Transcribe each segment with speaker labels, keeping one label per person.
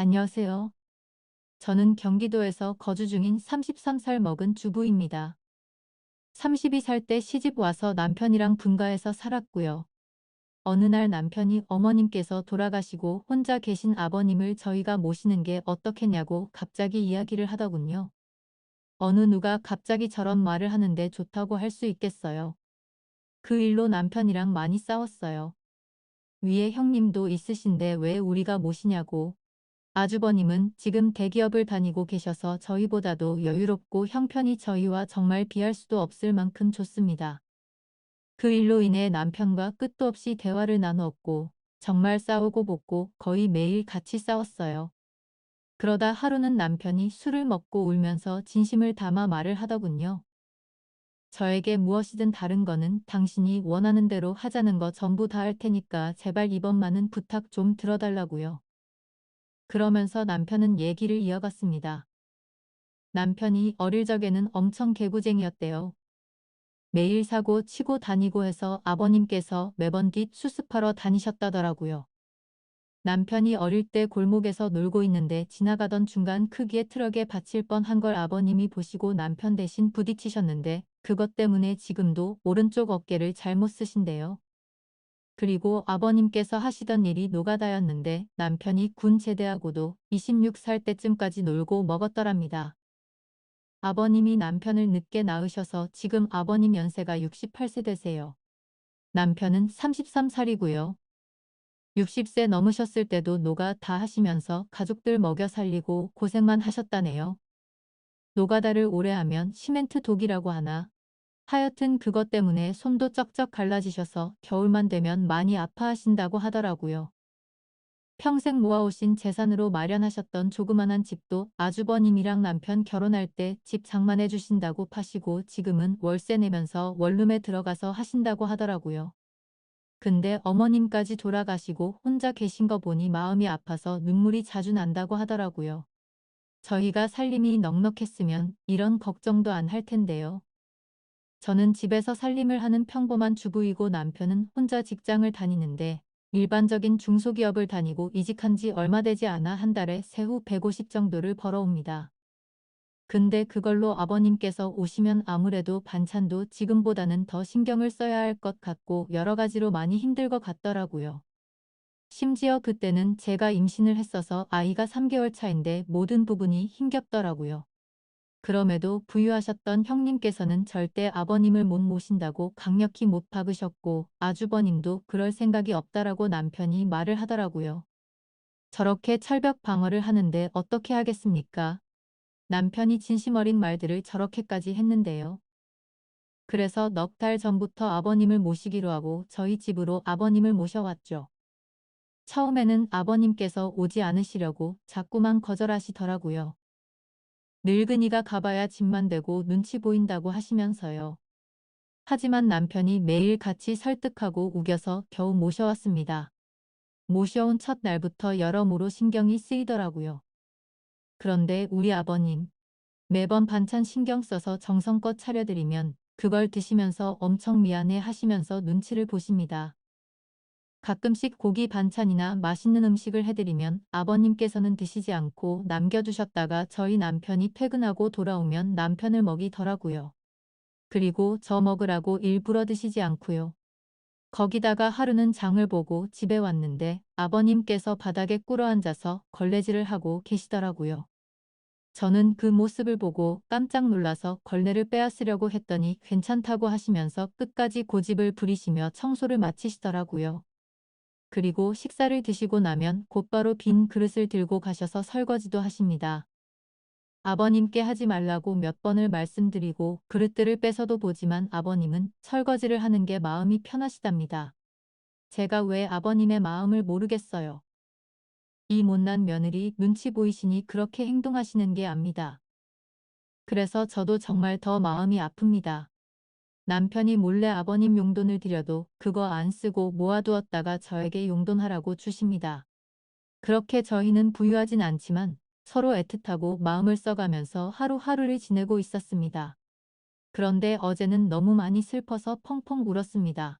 Speaker 1: 안녕하세요. 저는 경기도에서 거주 중인 33살 먹은 주부입니다. 32살 때 시집 와서 남편이랑 분가해서 살았고요. 어느 날 남편이 어머님께서 돌아가시고 혼자 계신 아버님을 저희가 모시는 게 어떻겠냐고 갑자기 이야기를 하더군요. 어느 누가 갑자기 저런 말을 하는데 좋다고 할 수 있겠어요. 그 일로 남편이랑 많이 싸웠어요. 위에 형님도 있으신데 왜 우리가 모시냐고. 아주버님은 지금 대기업을 다니고 계셔서 저희보다도 여유롭고 형편이 저희와 정말 비할 수도 없을 만큼 좋습니다. 그 일로 인해 남편과 끝도 없이 대화를 나누었고 정말 싸우고 볶고 거의 매일 같이 싸웠어요. 그러다 하루는 남편이 술을 먹고 울면서 진심을 담아 말을 하더군요. 저에게 무엇이든 다른 거는 당신이 원하는 대로 하자는 거 전부 다 할 테니까 제발 이번만은 부탁 좀 들어달라고요. 그러면서 남편은 얘기를 이어갔습니다. 남편이 어릴 적에는 엄청 개구쟁이였대요. 매일 사고 치고 다니고 해서 아버님께서 매번 뒷 수습하러 다니셨다더라고요. 남편이 어릴 때 골목에서 놀고 있는데 지나가던 중간 크기의 트럭에 받칠 뻔한 걸 아버님이 보시고 남편 대신 부딪히셨는데 그것 때문에 지금도 오른쪽 어깨를 잘못 쓰신대요. 그리고 아버님께서 하시던 일이 노가다였는데 남편이 군 제대하고도 26살 때쯤까지 놀고 먹었더랍니다. 아버님이 남편을 늦게 낳으셔서 지금 아버님 연세가 68세 되세요. 남편은 33살이고요. 60세 넘으셨을 때도 노가 다 하시면서 가족들 먹여 살리고 고생만 하셨다네요. 노가다를 오래 하면 시멘트 독이라고 하나. 하여튼 그것 때문에 손도 쩍쩍 갈라지셔서 겨울만 되면 많이 아파하신다고 하더라고요. 평생 모아오신 재산으로 마련하셨던 조그만한 집도 아주버님이랑 남편 결혼할 때 집 장만해 주신다고 파시고 지금은 월세 내면서 원룸에 들어가서 하신다고 하더라고요. 근데 어머님까지 돌아가시고 혼자 계신 거 보니 마음이 아파서 눈물이 자주 난다고 하더라고요. 저희가 살림이 넉넉했으면 이런 걱정도 안 할 텐데요. 저는 집에서 살림을 하는 평범한 주부이고 남편은 혼자 직장을 다니는데 일반적인 중소기업을 다니고 이직한 지 얼마 되지 않아 한 달에 세후 150 정도를 벌어옵니다. 근데 그걸로 아버님께서 오시면 아무래도 반찬도 지금보다는 더 신경을 써야 할 것 같고 여러 가지로 많이 힘들 것 같더라고요. 심지어 그때는 제가 임신을 했어서 아이가 3개월 차인데 모든 부분이 힘겹더라고요. 그럼에도 부유하셨던 형님께서는 절대 아버님을 못 모신다고 강력히 못 박으셨고 아주버님도 그럴 생각이 없다라고 남편이 말을 하더라고요. 저렇게 철벽 방어를 하는데 어떻게 하겠습니까? 남편이 진심 어린 말들을 저렇게까지 했는데요. 그래서 넉 달 전부터 아버님을 모시기로 하고 저희 집으로 아버님을 모셔왔죠. 처음에는 아버님께서 오지 않으시려고 자꾸만 거절하시더라고요. 늙은이가 가봐야 집만 되고 눈치 보인다고 하시면서요. 하지만 남편이 매일 같이 설득하고 우겨서 겨우 모셔왔습니다. 모셔온 첫 날부터 여러모로 신경이 쓰이더라고요. 그런데 우리 아버님, 매번 반찬 신경 써서 정성껏 차려드리면 그걸 드시면서 엄청 미안해 하시면서 눈치를 보십니다. 가끔씩 고기 반찬이나 맛있는 음식을 해드리면 아버님께서는 드시지 않고 남겨두셨다가 저희 남편이 퇴근하고 돌아오면 남편을 먹이더라고요. 그리고 저 먹으라고 일부러 드시지 않고요. 거기다가 하루는 장을 보고 집에 왔는데 아버님께서 바닥에 꿇어앉아서 걸레질을 하고 계시더라고요. 저는 그 모습을 보고 깜짝 놀라서 걸레를 빼앗으려고 했더니 괜찮다고 하시면서 끝까지 고집을 부리시며 청소를 마치시더라고요. 그리고 식사를 드시고 나면 곧바로 빈 그릇을 들고 가셔서 설거지도 하십니다. 아버님께 하지 말라고 몇 번을 말씀드리고 그릇들을 뺏어도 보지만 아버님은 설거지를 하는 게 마음이 편하시답니다. 제가 왜 아버님의 마음을 모르겠어요. 이 못난 며느리 눈치 보이시니 그렇게 행동하시는 게 압니다. 그래서 저도 정말 더 마음이 아픕니다. 남편이 몰래 아버님 용돈을 드려도 그거 안 쓰고 모아두었다가 저에게 용돈하라고 주십니다. 그렇게 저희는 부유하진 않지만 서로 애틋하고 마음을 써가면서 하루하루를 지내고 있었습니다. 그런데 어제는 너무 많이 슬퍼서 펑펑 울었습니다.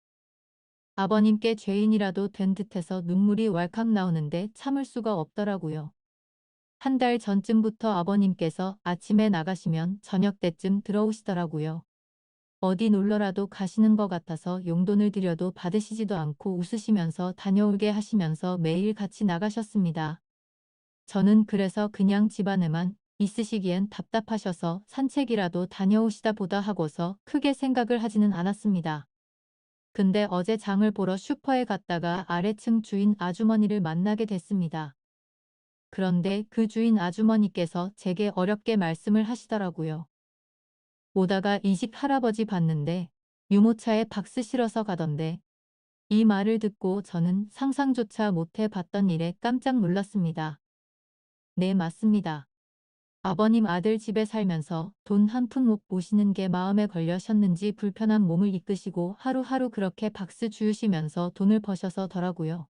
Speaker 1: 아버님께 죄인이라도 된 듯해서 눈물이 왈칵 나오는데 참을 수가 없더라고요. 한 달 전쯤부터 아버님께서 아침에 나가시면 저녁 때쯤 들어오시더라고요. 어디 놀러라도 가시는 것 같아서 용돈을 드려도 받으시지도 않고 웃으시면서 다녀올게 하시면서 매일 같이 나가셨습니다. 저는 그래서 그냥 집안에만 있으시기엔 답답하셔서 산책이라도 다녀오시다 보다 하고서 크게 생각을 하지는 않았습니다. 근데 어제 장을 보러 슈퍼에 갔다가 아래층 주인 아주머니를 만나게 됐습니다. 그런데 그 주인 아주머니께서 제게 어렵게 말씀을 하시더라고요. 오다가 이 집 할아버지 봤는데 유모차에 박스 실어서 가던데. 이 말을 듣고 저는 상상조차 못해 봤던 일에 깜짝 놀랐습니다. 네, 맞습니다. 아버님 아들 집에 살면서 돈 한 푼 못 모시는 게 마음에 걸려셨는지 불편한 몸을 이끄시고 하루하루 그렇게 박스 주우시면서 돈을 버셔서더라고요.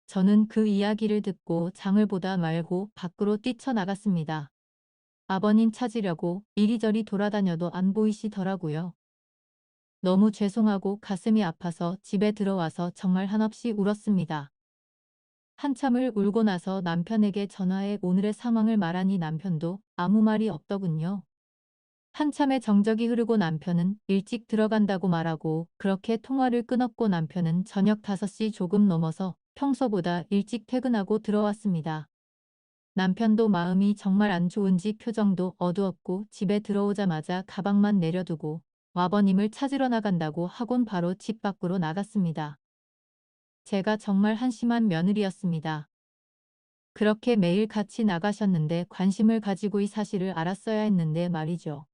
Speaker 1: 저는 그 이야기를 듣고 장을 보다 말고 밖으로 뛰쳐나갔습니다. 아버님 찾으려고 이리저리 돌아다녀도 안 보이시더라고요. 너무 죄송하고 가슴이 아파서 집에 들어와서 정말 한없이 울었습니다. 한참을 울고 나서 남편에게 전화해 오늘의 상황을 말하니 남편도 아무 말이 없더군요. 한참의 정적이 흐르고 남편은 일찍 들어간다고 말하고 그렇게 통화를 끊었고 남편은 저녁 5시 조금 넘어서 평소보다 일찍 퇴근하고 들어왔습니다. 남편도 마음이 정말 안 좋은지 표정도 어두웠고 집에 들어오자마자 가방만 내려두고 아버님을 찾으러 나간다고 하곤 바로 집 밖으로 나갔습니다. 제가 정말 한심한 며느리였습니다. 그렇게 매일 같이 나가셨는데 관심을 가지고 이 사실을 알았어야 했는데 말이죠.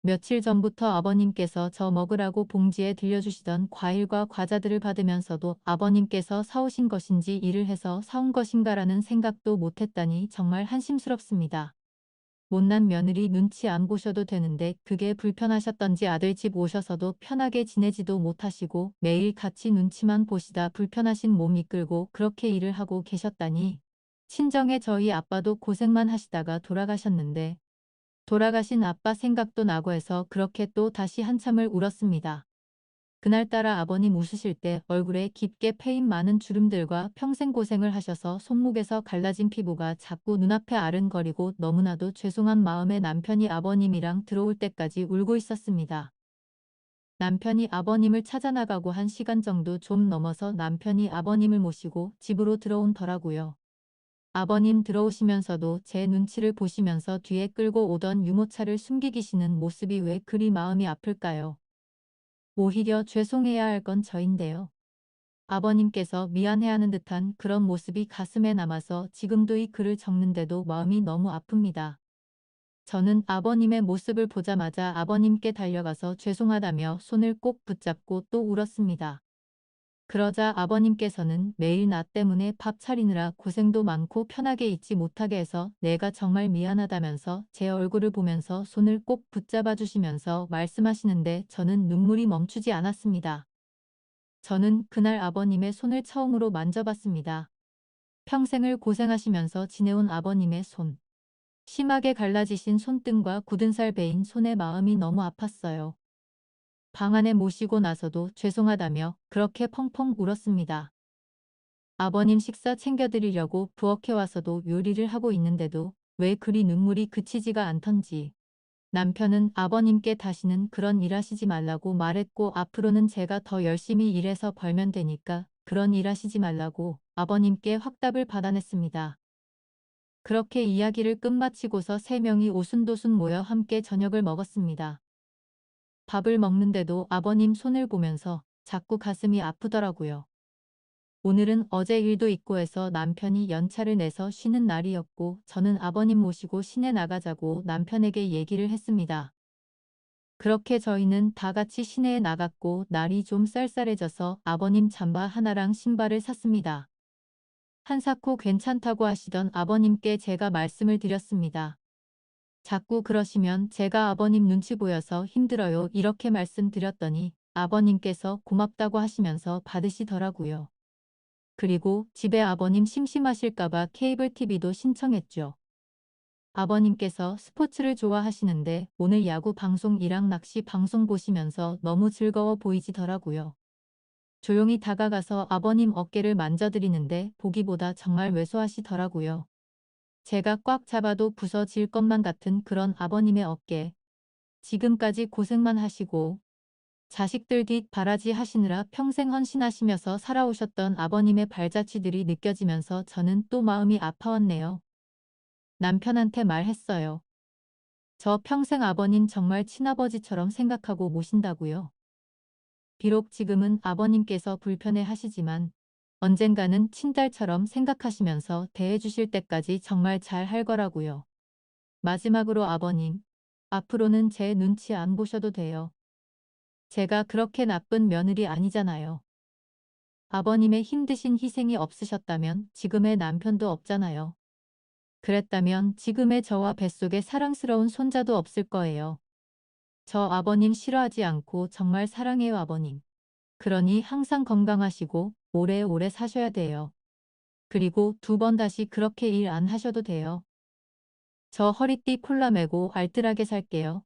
Speaker 1: 며칠 전부터 아버님께서 저 먹으라고 봉지에 들려주시던 과일과 과자들을 받으면서도 아버님께서 사오신 것인지 일을 해서 사온 것인가라는 생각도 못했다니 정말 한심스럽습니다. 못난 며느리 눈치 안 보셔도 되는데 그게 불편하셨던지 아들 집 오셔서도 편하게 지내지도 못하시고 매일 같이 눈치만 보시다 불편하신 몸 이끌고 그렇게 일을 하고 계셨다니. 친정에 저희 아빠도 고생만 하시다가 돌아가셨는데 돌아가신 아빠 생각도 나고 해서 그렇게 또 다시 한참을 울었습니다. 그날따라 아버님 웃으실 때 얼굴에 깊게 패인 많은 주름들과 평생 고생을 하셔서 손목에서 갈라진 피부가 자꾸 눈앞에 아른거리고 너무나도 죄송한 마음에 남편이 아버님이랑 들어올 때까지 울고 있었습니다. 남편이 아버님을 찾아 나가고 한 시간 정도 좀 넘어서 남편이 아버님을 모시고 집으로 들어온더라고요. 아버님 들어오시면서도 제 눈치를 보시면서 뒤에 끌고 오던 유모차를 숨기기시는 모습이 왜 그리 마음이 아플까요? 오히려 죄송해야 할 건 저인데요. 아버님께서 미안해하는 듯한 그런 모습이 가슴에 남아서 지금도 이 글을 적는데도 마음이 너무 아픕니다. 저는 아버님의 모습을 보자마자 아버님께 달려가서 죄송하다며 손을 꼭 붙잡고 또 울었습니다. 그러자 아버님께서는 매일 나 때문에 밥 차리느라 고생도 많고 편하게 있지 못하게 해서 내가 정말 미안하다면서 제 얼굴을 보면서 손을 꼭 붙잡아 주시면서 말씀하시는데 저는 눈물이 멈추지 않았습니다. 저는 그날 아버님의 손을 처음으로 만져봤습니다. 평생을 고생하시면서 지내온 아버님의 손. 심하게 갈라지신 손등과 굳은 살 베인 손에 마음이 너무 아팠어요. 방 안에 모시고 나서도 죄송하다며 그렇게 펑펑 울었습니다. 아버님 식사 챙겨드리려고 부엌에 와서도 요리를 하고 있는데도 왜 그리 눈물이 그치지가 않던지. 남편은 아버님께 다시는 그런 일 하시지 말라고 말했고 앞으로는 제가 더 열심히 일해서 벌면 되니까 그런 일 하시지 말라고 아버님께 확답을 받아냈습니다. 그렇게 이야기를 끝마치고서 세 명이 오순도순 모여 함께 저녁을 먹었습니다. 밥을 먹는데도 아버님 손을 보면서 자꾸 가슴이 아프더라고요. 오늘은 어제 일도 있고 해서 남편이 연차를 내서 쉬는 날이었고 저는 아버님 모시고 시내 나가자고 남편에게 얘기를 했습니다. 그렇게 저희는 다 같이 시내에 나갔고 날이 좀 쌀쌀해져서 아버님 잠바 하나랑 신발을 샀습니다. 한사코 괜찮다고 하시던 아버님께 제가 말씀을 드렸습니다. 자꾸 그러시면 제가 아버님 눈치 보여서 힘들어요 이렇게 말씀드렸더니 아버님께서 고맙다고 하시면서 받으시더라고요. 그리고 집에 아버님 심심하실까봐 케이블 TV도 신청했죠. 아버님께서 스포츠를 좋아하시는데 오늘 야구 방송이랑 낚시 방송 보시면서 너무 즐거워 보이시더라고요. 조용히 다가가서 아버님 어깨를 만져드리는데 보기보다 정말 왜소하시더라고요. 제가 꽉 잡아도 부서질 것만 같은 그런 아버님의 어깨. 지금까지 고생만 하시고 자식들 뒷 바라지 하시느라 평생 헌신하시면서 살아오셨던 아버님의 발자취들이 느껴지면서 저는 또 마음이 아파왔네요. 남편한테 말했어요. 저 평생 아버님 정말 친아버지처럼 생각하고 모신다고요. 비록 지금은 아버님께서 불편해 하시지만 언젠가는 친딸처럼 생각하시면서 대해주실 때까지 정말 잘 할 거라고요. 마지막으로 아버님, 앞으로는 제 눈치 안 보셔도 돼요. 제가 그렇게 나쁜 며느리 아니잖아요. 아버님의 힘드신 희생이 없으셨다면 지금의 남편도 없잖아요. 그랬다면 지금의 저와 뱃속에 사랑스러운 손자도 없을 거예요. 저 아버님 싫어하지 않고 정말 사랑해요 아버님. 그러니 항상 건강하시고 오래오래 사셔야 돼요. 그리고 두 번 다시 그렇게 일 안 하셔도 돼요. 저 허리띠 콜라 매고 알뜰하게 살게요.